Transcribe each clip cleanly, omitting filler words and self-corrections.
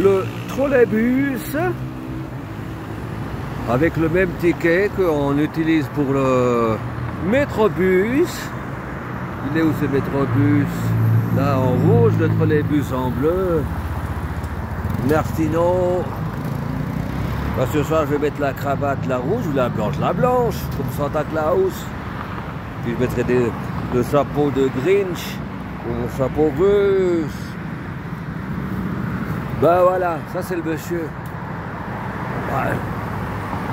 le trolleybus avec le même ticket qu'on utilise pour le métrobus. Il est où ce métrobus? Là en rouge, le trolleybus en bleu. Martino. Bah, ce soir je vais mettre la cravate, la rouge ou la blanche, comme Santa Claus. Puis je mettrai le chapeau de Grinch ou mon chapeau russe. Ben voilà, ça c'est le monsieur. Ouais.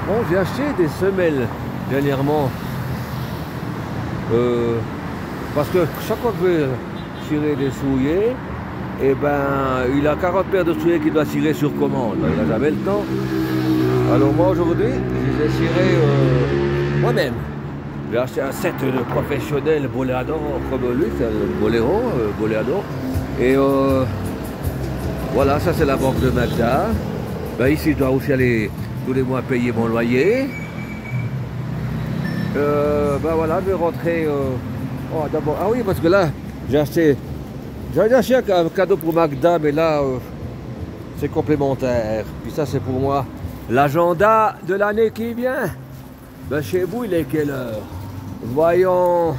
Bon, j'ai acheté des semelles dernièrement. Parce que chaque fois que je vais tirer des souliers, et ben il a 40 paires de souliers qu'il doit tirer sur commande. Il n'a jamais le temps. Alors moi aujourd'hui, je les ai tirés moi-même. J'ai acheté un set de professionnels Boleador comme lui, c'est un Boléro, Boleador. Et voilà, ça c'est la banque de Magda. Ben, ici je dois aussi aller tous les mois payer mon loyer. Ben voilà, je vais rentrer. Oh, d'abord, ah oui, parce que là, j'avais acheté un cadeau pour Magda, mais là, c'est complémentaire. Puis ça, c'est pour moi. L'agenda de l'année qui vient. Ben, chez vous, il est quelle heure? Voyons.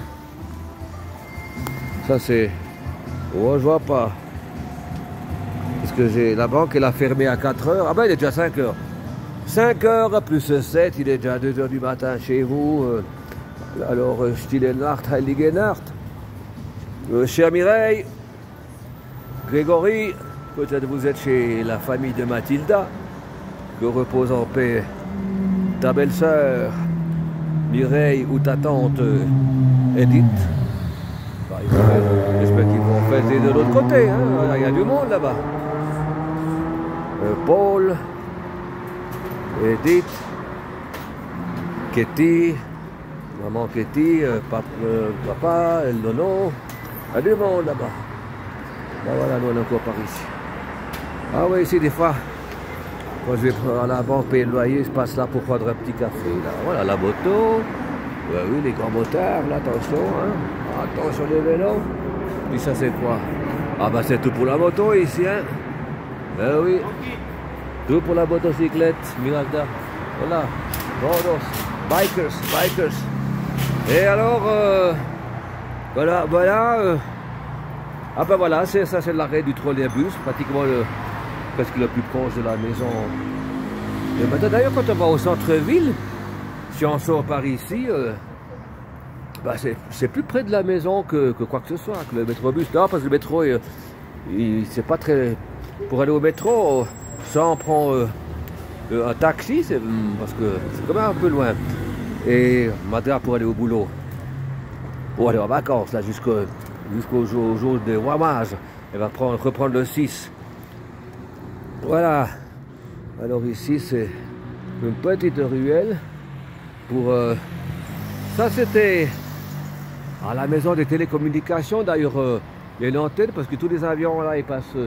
Ça, c'est. Oh, je vois pas. Parce que la banque, elle a fermé à 4 heures. Ah ben, il est déjà 5 heures. 5 heures plus 7, il est déjà 2 heures du matin chez vous. Alors, Stille Nacht, Heilige Nacht. Chère Mireille, Grégory, peut-être vous êtes chez la famille de Mathilda. Que repose en paix ta belle-sœur, Mireille, ou ta tante Edith. J'espère qu'ils vont faire de l'autre côté, hein. Il y a du monde là-bas. Paul, Edith, Ketty, maman Ketty, papa, El Nono. Il y a du monde là-bas. Ben voilà, nous on est encore par ici. Ah oui, ici des fois, quand je vais à la banque payer le loyer, je passe là pour prendre un petit café. Là. Voilà la moto. Ouais, oui, les grands motards, là, attention. Hein. Attention les vélos. Et ça c'est quoi? Ah bah c'est tout pour la moto ici. Hein. Ben oui. Tout pour la motocyclette, Miranda. Voilà. Bordos. Bikers. Et alors, voilà. Ah ben voilà, ça c'est l'arrêt du trolleybus, pratiquement presque le plus proche de la maison. Et maintenant, d'ailleurs, quand on va au centre-ville, si on sort par ici, bah c'est plus près de la maison que quoi que ce soit, que le métrobus. Non, parce que le métro, c'est pas très... Pour aller au métro, ça on prend un taxi, parce que c'est quand même un peu loin. Et Madra pour aller au boulot, pour aller en vacances, là, jusqu'au jour de Wamage. Elle va reprendre le 6. Voilà. Alors ici, c'est une petite ruelle pour... ça, c'était à la maison des télécommunications. D'ailleurs, il y a une antenne parce que tous les avions, là, ils passent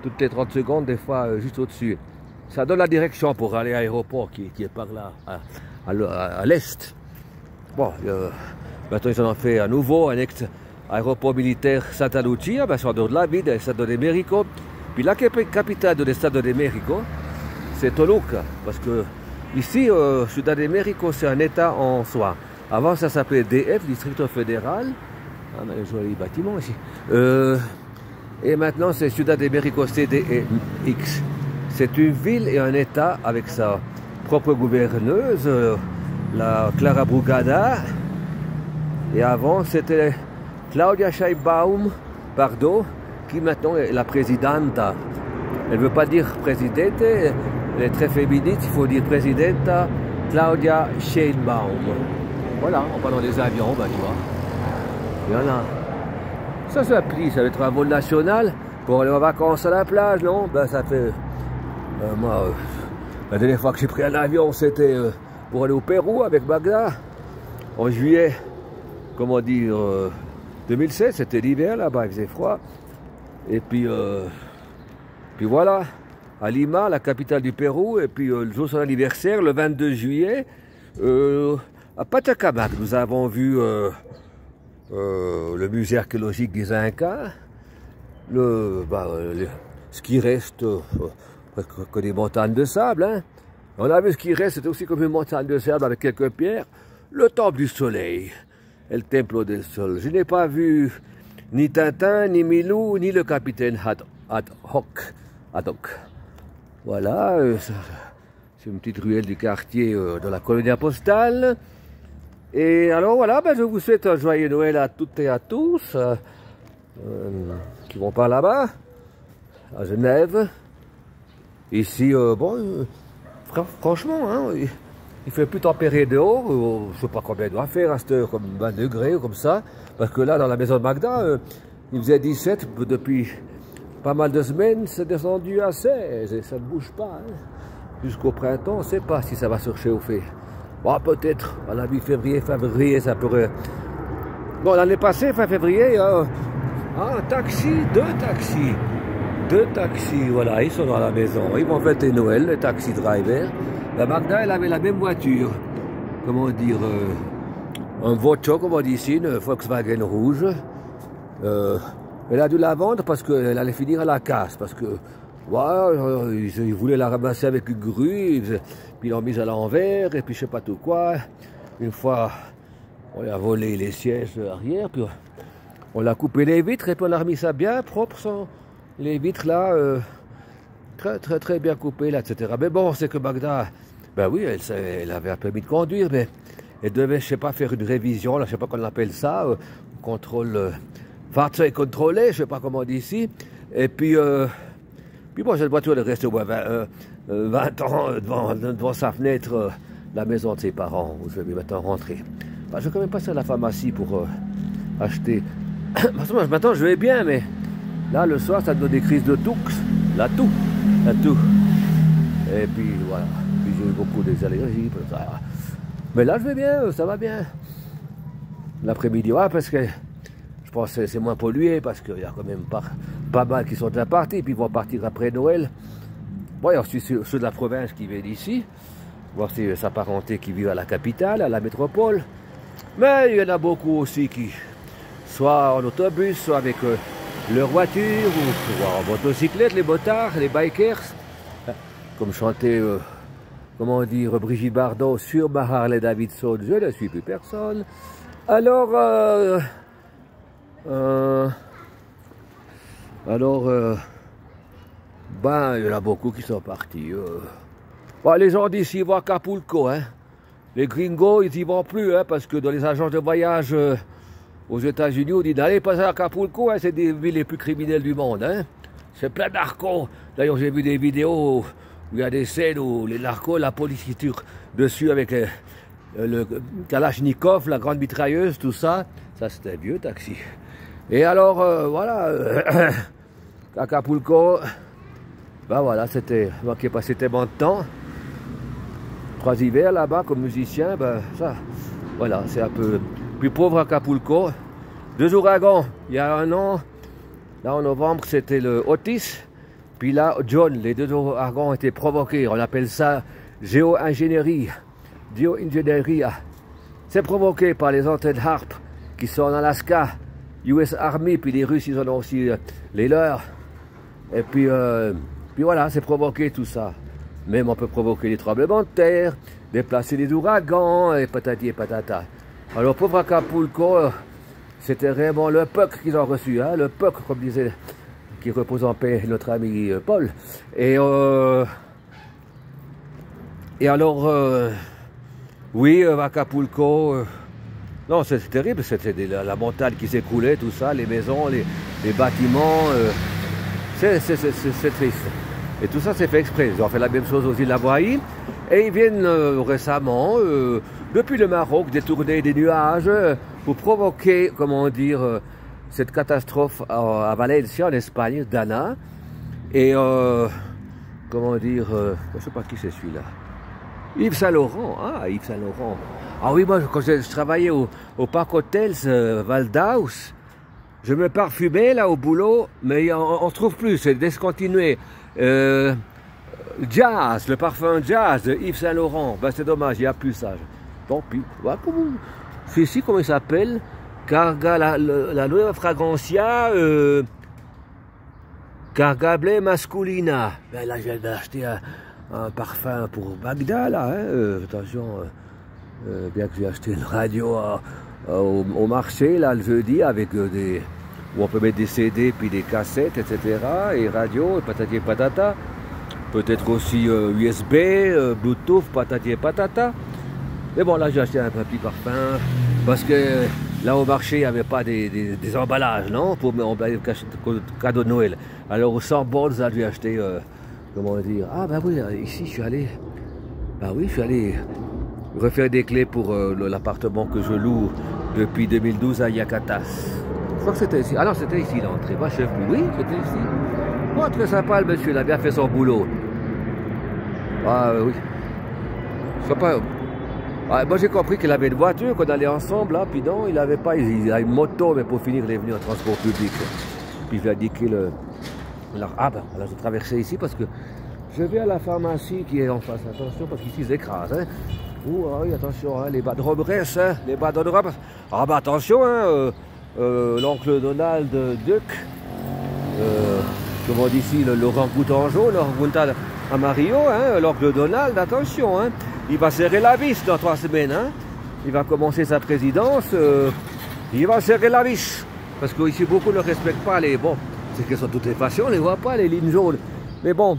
toutes les 30 secondes, des fois, juste au-dessus. Ça donne la direction pour aller à l'aéroport qui est par là, à l'est. Bon, maintenant, ils en ont fait à nouveau un aéroport militaire Santa Lucia, ben, ça donne la ville, Estado de México. Puis la capitale de l'Estado de México, c'est Toluca, parce que ici, Ciudad de México, c'est un état en soi. Avant, ça s'appelait DF, District fédéral. Ah, on a un joli bâtiment ici. Et maintenant, c'est Ciudad de México, CDMX. C'est une ville et un état avec sa propre gouverneuse, la Clara Brugada. Et avant, c'était Claudia Sheinbaum Pardo, qui maintenant est la présidenta. Elle ne veut pas dire présidente, elle est très féminine, il faut dire présidenta Claudia Sheinbaum. Voilà, en parlant des avions, ben, tu vois. Voilà. Ça, c'est un prix, ça va être un vol national pour aller en vacances à la plage, non? Ben, ça fait... moi, la dernière fois que j'ai pris un avion, c'était pour aller au Pérou avec Magda, en juillet, comment dire, 2007, c'était l'hiver là-bas, il faisait froid. Et puis voilà, à Lima, la capitale du Pérou, et puis le jour de son anniversaire, le 22 juillet, à Pachacamac, nous avons vu le musée archéologique des Incas, ce qui reste presque que des montagnes de sable. Hein. On a vu ce qui reste, c'est aussi comme une montagne de sable avec quelques pierres. Le temple du soleil et le temple del sol. Je n'ai pas vu ni Tintin, ni Milou, ni le capitaine Haddock. Voilà, c'est une petite ruelle du quartier de la colonie postale. Et alors voilà, ben, je vous souhaite un joyeux Noël à toutes et à tous qui vont par là-bas, à Genève. Ici, bon, franchement, hein, il fait plus tempéré dehors, je sais pas combien il doit faire, à cette heure, comme 20 degrés ou comme ça, parce que là, dans la maison de Magda, il faisait 17 depuis pas mal de semaines, c'est descendu à 16, et ça ne bouge pas. Hein. Jusqu'au printemps, on ne sait pas si ça va se réchauffer. Bon, peut-être, à la mi-février, fin février, ça pourrait... Bon, l'année passée, fin février, un taxi, deux taxis, voilà, ils sont dans la maison. Ils vont fêter Noël, les taxi drivers. La Magda, elle avait la même voiture, comment dire, un Vocho, comme on dit ici, une Volkswagen rouge. Elle a dû la vendre parce qu'elle allait finir à la casse, parce que voilà, ils voulaient la ramasser avec une grue, puis ils l'ont mise à l'envers, et puis je sais pas tout quoi. Une fois, on a volé les sièges arrière, puis on a coupé les vitres, et puis on a remis ça bien propre, sans les vitres là, très bien coupées, là, etc. Mais bon, c'est que Magda, ben oui, elle avait un permis de conduire, mais elle devait, je sais pas, faire une révision, là, je sais pas comment on appelle ça, contrôle... Fahrzeug contrôlé, je ne sais pas comment on dit ici. Et puis bon, cette voiture elle reste au moins 20 ans devant sa fenêtre, la maison de ses parents, où je vais maintenant rentrer. Enfin, je vais quand même passer à la pharmacie pour acheter. Maintenant, je vais bien, mais là, le soir, ça me donne des crises de toux. La toux. Et puis, voilà. Puis j'ai eu beaucoup des allergies. Mais là, je vais bien, ça va bien. L'après-midi, ouais, parce que... Je pense que c'est moins pollué parce qu'il y a quand même pas mal qui sont déjà partis, puis ils vont partir après Noël. Bon, il y a aussi ceux de la province qui viennent ici, voir sa parenté qui vit à la capitale, à la métropole. Mais il y en a beaucoup aussi qui, soit en autobus, soit avec leur voiture, ou en motocyclette, les motards, les bikers. Comme chantait, comment dire, Brigitte Bardot sur ma Harley Davidson, je ne suis plus personne. Alors... ben, il y en a beaucoup qui sont partis. Bon, les gens d'ici vont à Acapulco, hein. Les gringos, ils y vont plus, hein, parce que dans les agences de voyage aux États-Unis, on dit n'allez pas à Acapulco, hein, c'est des villes les plus criminelles du monde, hein. C'est plein de narcos. D'ailleurs, j'ai vu des vidéos où il y a des scènes où les narcos, la police qui tire dessus avec le Kalachnikov, la grande mitrailleuse, tout ça. Ça, c'était un vieux taxi. Et alors, voilà, Acapulco, ben voilà, c'était moi qui ai passé tellement de temps, 3 hivers là-bas comme musicien, ben ça, voilà, c'est un peu plus pauvre Acapulco. 2 ouragans, il y a 1 an, là en novembre, c'était le Otis, puis là, John, les 2 ouragans ont été provoqués, on appelle ça géo-ingénierie, c'est provoqué par les antennes HARP qui sont en Alaska, US Army, puis les Russes, ils en ont aussi les leurs. Et puis voilà, c'est provoqué tout ça. Même on peut provoquer des tremblements de terre, déplacer des ouragans, et patati et patata. Alors, pauvre Acapulco, c'était vraiment le PUC qu'ils ont reçu, hein, le PUC, comme disait, qui repose en paix notre ami Paul. Et alors, oui, Acapulco... Non, c'est terrible, c'était la montagne qui s'écroulait, tout ça, les maisons, les bâtiments, c'est triste. Et tout ça, c'est fait exprès. Ils ont fait la même chose aux îles Hawaï. Et ils viennent récemment, depuis le Maroc, détourner des nuages pour provoquer, comment dire, cette catastrophe à Valencia, en Espagne, Dana. Et, comment dire, je ne sais pas qui c'est celui-là. Yves Saint Laurent, Yves Saint Laurent. Ah oui, moi, quand je travaillais au Parc Hotels Valdaus, je me parfumais là au boulot, mais on ne trouve plus, c'est discontinué. Jazz, le parfum Jazz de Yves Saint Laurent, ben, c'est dommage, il n'y a plus ça. Tant pis. Celui-ci, comment il s'appelle? Carga, la nouvelle fragrantia. Cargablé masculina. Ben là, je viens d'acheter un parfum pour Bagdad, là. Hein. Attention, bien que j'ai acheté une radio au marché, là, le jeudi, avec des... où on peut mettre des CD, puis des cassettes, etc. Et radio, et patati et patata. Peut-être aussi USB, Bluetooth, patati et patata. Mais bon, là, j'ai acheté un petit parfum. Parce que là, au marché, il n'y avait pas des emballages, non? Pour cadeau de Noël. Alors, au 100 balles, là, j'ai acheté, comment dire? Ah, ben oui, ici, je suis allé... Ben oui, je suis allé refaire des clés pour l'appartement que je loue depuis 2012 à Yacatas. Je crois que c'était ici. Ah non, c'était ici l'entrée. Moi, je sais plus. Oui, c'était ici. Oh, très sympa, le monsieur. Il a bien fait son boulot. Ah oui. Je sais pas. Ah, moi, j'ai compris qu'il avait une voiture, qu'on allait ensemble, là. Puis non, il n'avait pas. Il a une moto, mais pour finir, il est venu en transport public. Puis il a indiqué le... Ah ben, alors, je vais traverser ici parce que je vais à la pharmacie qui est en face. Attention, parce qu'ici, ils écrasent. Hein. Oh, oui, attention, hein, les bas de robe restent. Hein, les bas de robe. Ah ben, attention, hein. L'oncle Donald Duck, comment on dit ici, l'orang-outan jaune, l'orang-outan à Mario, hein, l'oncle Donald, attention, hein, il va serrer la vis dans 3 semaines, hein, il va commencer sa présidence, il va serrer la vis, parce qu'ici beaucoup ne respectent pas les, bon, c'est que sont toutes les façons, on ne les voit pas, les lignes jaunes, mais bon,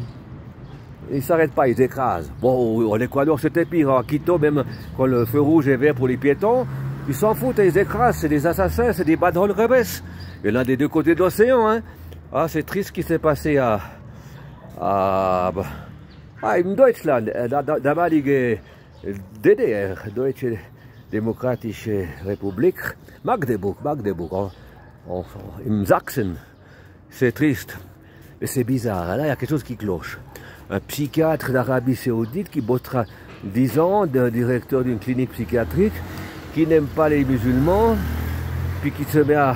ils ne s'arrêtent pas, ils écrasent. Bon, en Équateur c'était pire, en Quito, même quand le feu rouge est vert pour les piétons, ils s'en foutent, ils écrasent, c'est des assassins, c'est des badrolles rebesses. Il y en a des deux côtés de l'océan, hein. Ah, c'est triste ce qui s'est passé in Deutschland, damalige DDR, Deutsche Demokratische Republik, Magdeburg, in Sachsen. C'est triste, et c'est bizarre, là il y a quelque chose qui cloche. Un psychiatre d'Arabie Saoudite qui bossera 10 ans, directeur d'une clinique psychiatrique, qui n'aime pas les musulmans, puis qui se met à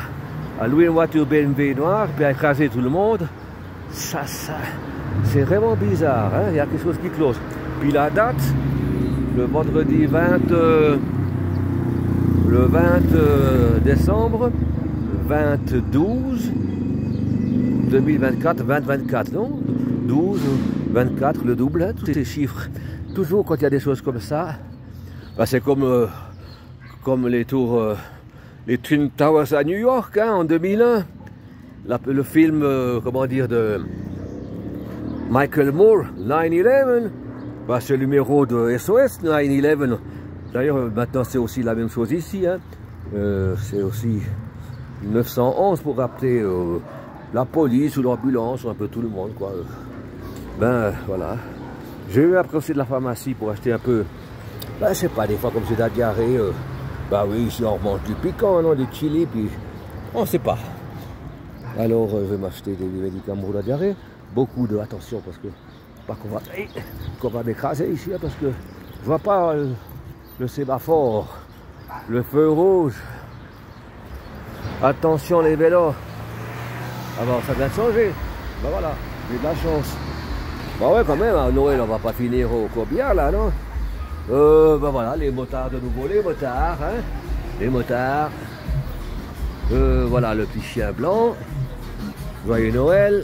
louer une voiture BMW noire, puis à écraser tout le monde. Ça, c'est vraiment bizarre, hein? Il y a quelque chose qui cloche. Puis la date, le vendredi 20 décembre 12 2024, 2024, non? 12, 24, le double, hein, tous ces chiffres. Toujours quand il y a des choses comme ça, ben c'est comme les tours, les Twin Towers à New York, hein, en 2001. Le film, comment dire, de Michael Moore, 9/11. Ben, c'est le numéro de SOS, 9/11. D'ailleurs, maintenant, c'est aussi la même chose ici. Hein. C'est aussi 911 pour rappeler la police ou l'ambulance, ou un peu tout le monde, quoi. Ben, voilà. J'ai eu après aussi de la pharmacie pour acheter un peu, ben, je sais pas, des fois, comme c'est de la diarrhée. Bah oui, ici on remonte du piquant, non, du chili, puis on ne sait pas. Alors je vais m'acheter des médicaments pour la diarrhée. Beaucoup de, attention, parce que pas qu'on va m'écraser ici, hein, parce que je vois pas le sémaphore, le feu rouge. Attention les vélos. Alors ça vient de changer. Ben voilà, j'ai de la chance. Bah ouais, quand même, à Noël on va pas finir au combien là, non? Ben voilà, les motards de nouveau, les motards, hein, les motards. Voilà le petit chien blanc. Joyeux Noël.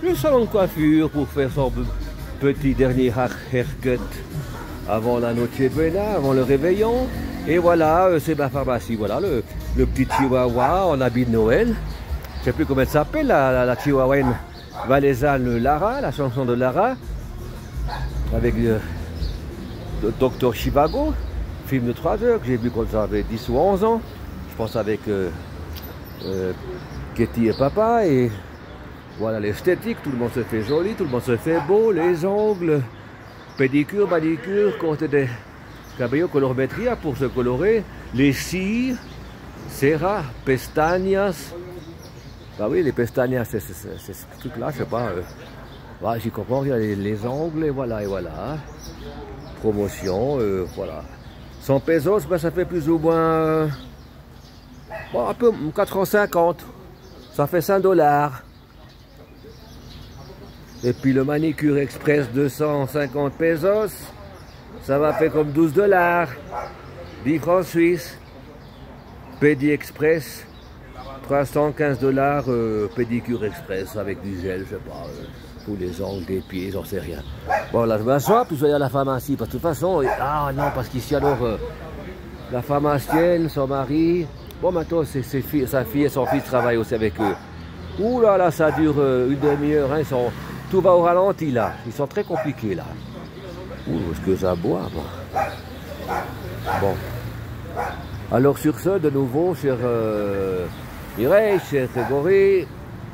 Le salon de coiffure pour faire son petit dernier haircut avant la noche de buena, avant le réveillon. Et voilà, c'est ma pharmacie. Voilà le petit chihuahua en habit de Noël. Je sais plus comment elle s'appelle, la chihuahuenne valaisanne Lara, la chanson de Lara. Avec Docteur Chivago, film de 3 heures que j'ai vu quand j'avais 10 ou 11 ans, je pense avec Ketty et papa, et voilà l'esthétique, tout le monde se fait joli, tout le monde se fait beau, les ongles, pédicure, manicure, compte des cabello colorimetria pour se colorer, les cils, cera, pestañas, bah oui les pestañas c'est ce truc là, je sais pas, voilà, j'y comprends rien, les ongles, et voilà, promotion, voilà. 100 pesos, ben, ça fait plus ou moins, bon, un peu 4,50 €. Ça fait 5 $. Et puis le manicure express 250 pesos, ça va faire comme 12 $. 10 francs suisses. Pédi express 315 $, pédicure express avec du gel, je sais pas, pour les ongles des pieds, j'en sais rien. Bon, là, je m'assois, puis je vais aller à la pharmacie, parce que de toute façon, ah non, parce qu'ici, alors, la pharmacienne, son mari, bon, maintenant, sa fille et son fils travaillent aussi avec eux. Ouh là là, ça dure une demi-heure, hein, tout va au ralenti, là. Ils sont très compliqués, là. Ouh, est-ce que ça boit, bon. Alors, sur ce, de nouveau, cher Mireille, cher Grégory,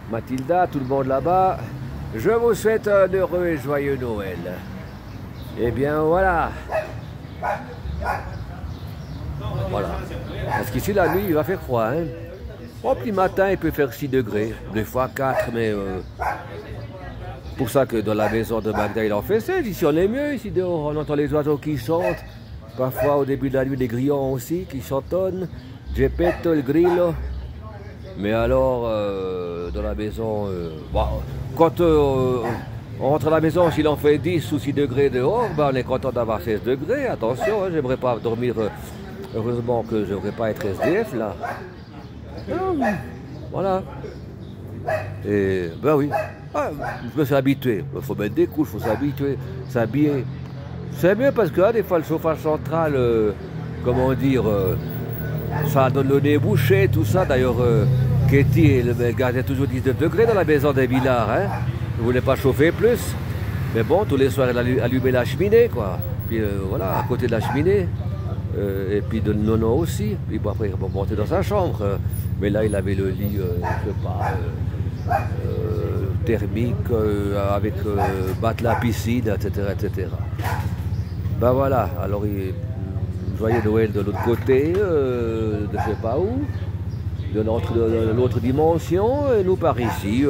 Mathilda, tout le monde là-bas, je vous souhaite un heureux et joyeux Noël. Eh bien, voilà. Voilà. Parce qu'ici, la nuit, il va faire froid, hein. Bon, puis matin, il peut faire 6 degrés, des fois 4, mais pour ça que dans la maison de Magda, il en fait 16. Ici, on est mieux. Ici, dehors, on entend les oiseaux qui chantent. Parfois, au début de la nuit, des grillons aussi qui chantonnent. Geppetto, il grillo. Mais alors, dans la maison, bon, quand on rentre à la maison, s'il en fait 10 ou 6 degrés dehors, ben, on est content d'avoir 16 degrés. Attention, hein, j'aimerais pas dormir. Heureusement que je ne devrais pas être SDF, là. Voilà. Et ben oui, je me suis habitué. Il faut mettre des couches, il faut s'habiller. C'est mieux parce que des fois le chauffage central, comment dire, ça donne le nez bouché, tout ça. D'ailleurs, Katie gardait toujours 19 degrés dans la maison des Villards. Hein. Il ne voulait pas chauffer plus. Mais bon, tous les soirs, elle allumait la cheminée, quoi. Puis voilà, à côté de la cheminée. Et puis de Nono aussi. Puis bon, après, il montait dans sa chambre. Mais là, il avait le lit, je sais pas, thermique, avec matelas piscine, etc., etc. Ben voilà, alors joyeux Noël de l'autre côté, de je sais pas où, de l'autre dimension, et nous par ici.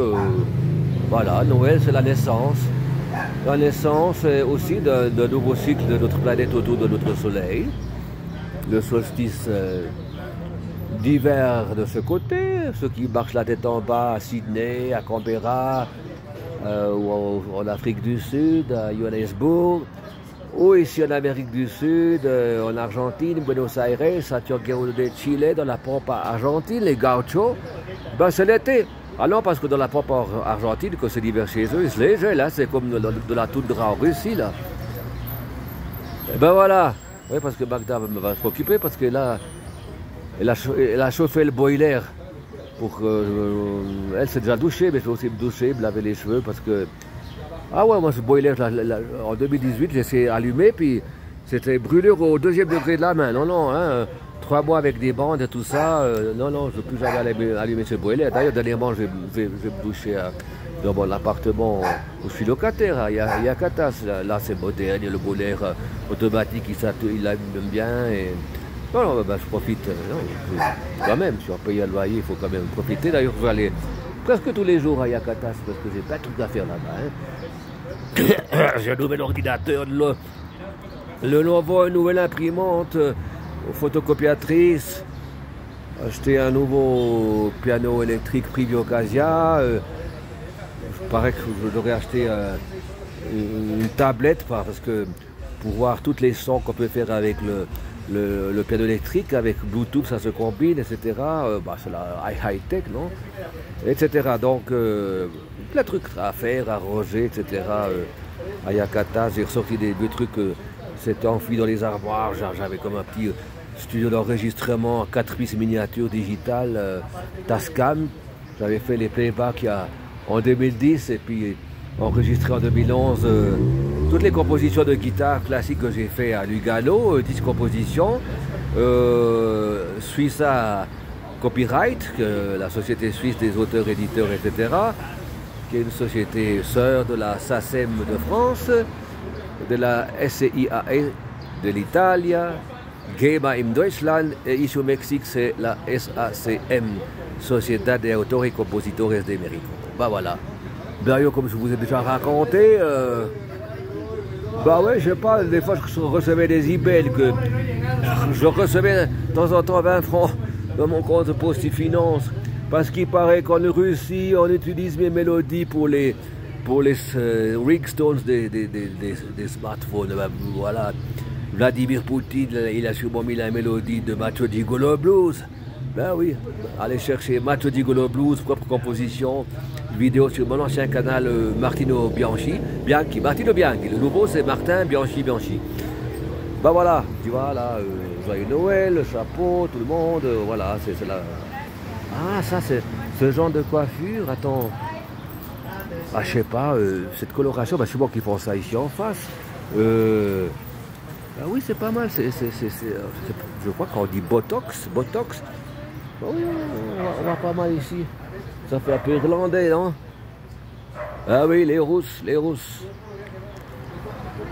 Voilà, Noël, c'est la naissance. La naissance aussi d'un nouveau cycle de notre planète autour de notre Soleil. Le solstice d'hiver de ce côté, ceux qui marchent la tête en bas à Sydney, à Canberra, ou en Afrique du Sud, à Johannesburg, ou ici en Amérique du Sud, en Argentine, Buenos Aires, Santiago de Chile, dans la Pampa argentine, les gauchos, ben c'est l'été. Ah non, parce que dans la Pampa argentine, quand c'est l'hiver chez eux, c'est léger, là, c'est comme de la toundra en Russie, là. Et ben voilà. Oui, parce que Magda va se préoccuper, parce que là, elle a chauffé le boiler. Elle s'est déjà douchée, mais je vais aussi me doucher, me laver les cheveux, parce que... Ah ouais, moi ce boiler, en 2018, j'ai essayé d'allumer, puis c'était brûlure au 2e degré de la main. Non, non, hein, 3 mois avec des bandes et tout ça. Non, non, je ne veux plus jamais allumer ce boiler. D'ailleurs, dernièrement, je vais me doucher dans mon appartement où je suis locataire, à Yakatas. Là, c'est moderne, le boiler automatique, il allume bien. Et... Non, non, ben, je profite. Non, quand même, si on paye un loyer, il faut quand même profiter. D'ailleurs, je vais aller presque tous les jours à Yakatas parce que j'ai plein de trucs à faire là-bas. Hein. J'ai un nouvel ordinateur, une nouvelle imprimante, photocopiatrice, acheté un nouveau piano électrique Privy Occasia. Il paraît que je devrais acheter une tablette parce que pour voir toutes les sons qu'on peut faire avec le piano électrique, avec Bluetooth, ça se combine, etc. Bah, c'est la high-tech, non? Etc. Donc, plein de trucs à faire, à ranger, etc. À Yakata, j'ai ressorti des trucs, c'était enfoui dans les armoires. J'avais comme un petit studio d'enregistrement 4 pistes miniatures digitales, Tascam. J'avais fait les playbacks en 2010 et puis enregistré en 2011 toutes les compositions de guitare classique que j'ai fait à Lugano, 10 compositions. Suissa Copyright, la société suisse des auteurs, éditeurs, etc., qui est une société sœur de la SACEM de France, de la SCIAE de l'Italie, GEMA in Deutschland, et ici au Mexique, c'est la SACM, Sociedad de Autores y Compositores de México. Bah voilà. D'ailleurs, comme je vous ai déjà raconté, bah ouais, je sais pas, des fois je recevais des emails que je recevais de temps en temps 20 francs dans mon compte Postifinance, parce qu'il paraît qu'en Russie, on utilise mes mélodies pour les ringtones des smartphones. Ben, voilà, Vladimir Poutine, il a sûrement mis la mélodie de Macho Gigolo Blues. Ben oui, allez chercher Macho Di Golo Blues, propre composition, vidéo sur mon ancien canal Martino Bianchi. Martino Bianchi. Le nouveau c'est Martin Bianchi. Ben voilà, tu vois là, joyeux Noël, le chapeau, tout le monde, voilà, c'est là. Ah ça c'est ce genre de coiffure, attends. Ah je sais pas, cette coloration, ben, je vois qu'ils font ça ici en face. Ah oui c'est pas mal, je crois qu'on dit Botox. Oh, on voit pas mal ici. Ça fait un peu irlandais, non? Ah oui, les rousses.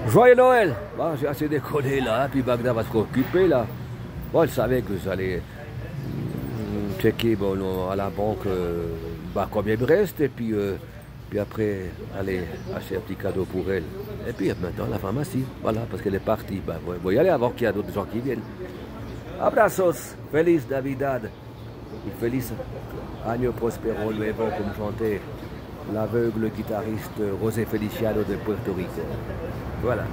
Joyeux Noël! Bon, j'ai assez déconné là, puis Bagdad va se préoccuper là. Bon, elle savait que j'allais checker bon, à la banque combien il me reste, et puis après aller acheter un petit cadeau pour elle. Et puis maintenant la pharmacie, voilà, parce qu'elle est partie. Ben, on va y aller avant qu'il y ait d'autres gens qui viennent. Abrazos, Feliz Navidad. Feliz Año Prospero Nuevo, comme chantait l'aveugle guitariste José Feliciano de Puerto Rico. Voilà.